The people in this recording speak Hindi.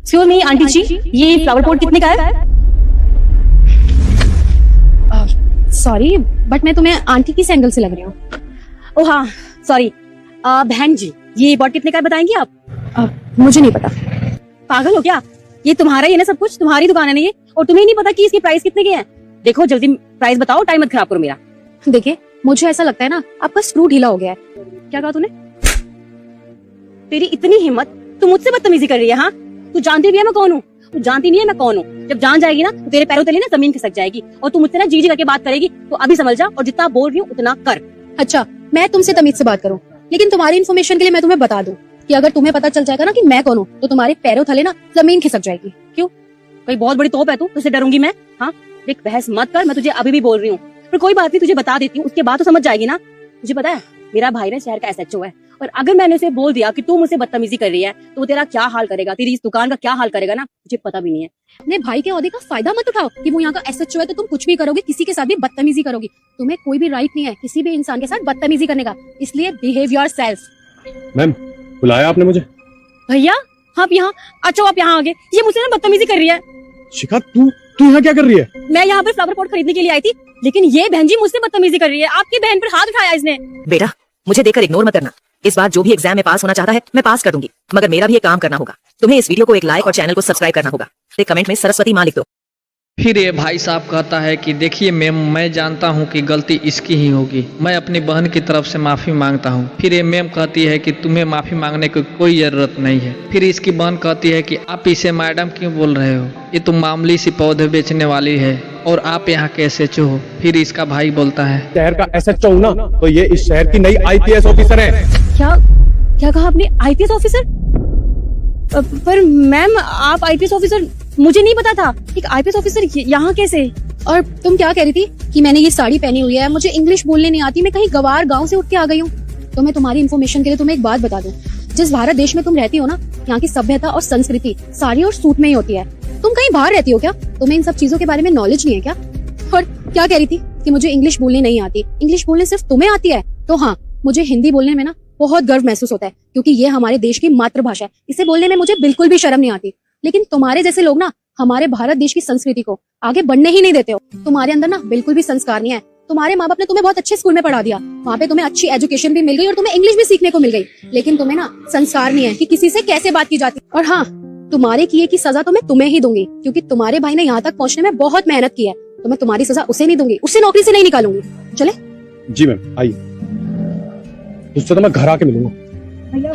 एक्सक्यूज मी आंटी जी, ये फ्लावर पॉट कितने का है? सॉरी बट मैं तुम्हें आंटी किस एंगल से लग रही हूँ? ओह हाँ सॉरी, बहन जी ये पॉट कितने का है बताएंगी आप? मुझे नहीं पता। पागल हो क्या? ये तुम्हारा ही है ना सब कुछ, तुम्हारी दुकान है ना ये, और तुम्हें नहीं पता कि इसकी प्राइस कितने की है? देखो जल्दी प्राइस बताओ, टाइम मत खराब करो मेरा। देखिए मुझे ऐसा लगता है ना आपका स्क्रू ढीला हो गया है। क्या कहा तूने? तेरी इतनी हिम्मत, तू मुझसे बदतमीजी कर रही है? हाँ, तू जानती भी है मैं कौन हूँ? तू जानती नहीं है मैं कौन हूँ? जब जान जाएगी ना तो तेरे पैरों तले ना जमीन खिसक जाएगी, और तू मुझसे ना जी जी करके बात करेगी, तो अभी समझ जा, और जितना बोल रही हूँ उतना कर। अच्छा मैं तुमसे तमीज से बात करूँ, लेकिन तुम्हारी इन्फॉर्मेशन के लिए मैं तुम्हें बता दूं कि अगर तुम्हें पता चल जाएगा ना कि मैं कौन हूँ तो तुम्हारे पैरों थले ना जमीन खिसक जाएगी। क्यों? कोई बहुत बड़ी तोप है तू, तुझसे डरूंगी मैं? हाँ देख बहस मत कर, मैं तुझे अभी भी बोल रही हूँ, पर कोई बात नहीं, तुझे बता देती हूँ, उसके बाद तो समझ जाएगी ना। मुझे पता है मेरा भाई ना शहर का SHO है, और अगर मैंने उसे बोल दिया कि तू मुझसे बदतमीजी कर रही है तो वो तेरा क्या हाल करेगा, तेरी इस दुकान का क्या हाल करेगा ना, मुझे पता भी नहीं है। अपने भाई के ओहदे का फायदा मत उठाओ कि वो यहाँ का SHO है तो तुम कुछ भी करोगे, किसी के साथ भी बदतमीजी करोगी। तुम्हें कोई भी राइट नहीं है किसी भी इंसान के साथ बदतमीजी करने का, इसलिए बिहेव योरसेल्फ। मैम बुलाया आपने मुझे? भैया आप यहाँ? अच्छा आप यहाँ आ गए। ये मुझसे ना बदतमीजी कर रही है। शिखा तू यहाँ क्या कर रही है? मैं यहाँ पर फ्लावर पॉट खरीदने के लिए आई थी, लेकिन ये बहन जी मुझसे बदतमीजी कर रही है। आपकी बहन पर हाथ उठाया इसने। बेटा मुझे देखकर इग्नोर मत करना, इस बार जो भी एग्जाम में पास होना चाहता है मैं पास कर दूंगी, मगर मेरा भी एक काम करना होगा। तुम्हें इस वीडियो को एक लाइक और चैनल को सब्सक्राइब करना होगा। एक कमेंट में सरस्वती माँ लिख दो। फिर ये भाई साहब कहता है कि देखिए मैम मैं जानता हूँ कि गलती इसकी ही होगी, मैं अपनी बहन की तरफ से माफ़ी मांगता हूँ। फिर ये मैम कहती है कि तुम्हें माफ़ी मांगने की कोई ज़रूरत नहीं है। फिर इसकी बहन कहती है कि आप इसे मैडम क्यों बोल रहे हो, ये तो मामूली सी पौधे बेचने वाली है और आप यहाँ के SHO हो। फिर इसका भाई बोलता है शहर का SHO हूं ना, तो ये इस शहर की नई IPS ऑफिसर है। क्या कहा आपने? IPS officer? पर मैम आप IPS ऑफिसर, मुझे नहीं पता था। एक IPS ऑफिसर यहाँ कैसे? और तुम क्या कह रही थी कि मैंने ये साड़ी पहनी हुई है, मुझे इंग्लिश बोलने नहीं आती, मैं कहीं गवार गांव से उठ के आ गई हूँ। तो मैं तुम्हारी इन्फॉर्मेशन के लिए तुम्हें एक बात बता दूं, जिस भारत देश में तुम रहती हो ना, यहाँ की सभ्यता और संस्कृति साड़ी और सूट में ही होती है। तुम कहीं बाहर रहती हो क्या? तुम्हें इन सब चीजों के बारे में नॉलेज नहीं है क्या? और क्या कह रही थी कि मुझे इंग्लिश बोलने नहीं आती? इंग्लिश बोलने सिर्फ तुम्हें आती है? तो हाँ, मुझे हिंदी बोलने में ना बहुत गर्व महसूस होता है, क्योंकि ये हमारे देश की मातृभाषा है। इसे बोलने में मुझे बिल्कुल भी शर्म नहीं आती। लेकिन तुम्हारे जैसे लोग ना हमारे भारत देश की संस्कृति को आगे बढ़ने ही नहीं देते हो। तुम्हारे अंदर ना बिल्कुल भी संस्कार नहीं है। तुम्हारे माँ बाप ने तुम्हें बहुत अच्छे स्कूल में पढ़ा दिया, वहाँ पे तुम्हें अच्छी एजुकेशन भी मिल गई और तुम्हें इंग्लिश भी सीखने को मिल गई, लेकिन तुम्हें ना संस्कार नहीं है कि किसी से कैसे बात की जाती। और हाँ, तुम्हारे किए की सजा तो मैं तुम्हें ही दूंगी, क्योंकि तुम्हारे भाई ने यहाँ तक पहुँचने में बहुत मेहनत की है। तो मैं तुम्हारी सजा उसे नहीं दूंगी, उससे नौकरी से नहीं निकालूंगी। चले? जी मैम आइए, उससे तो मैं घर आके मिलूंगा।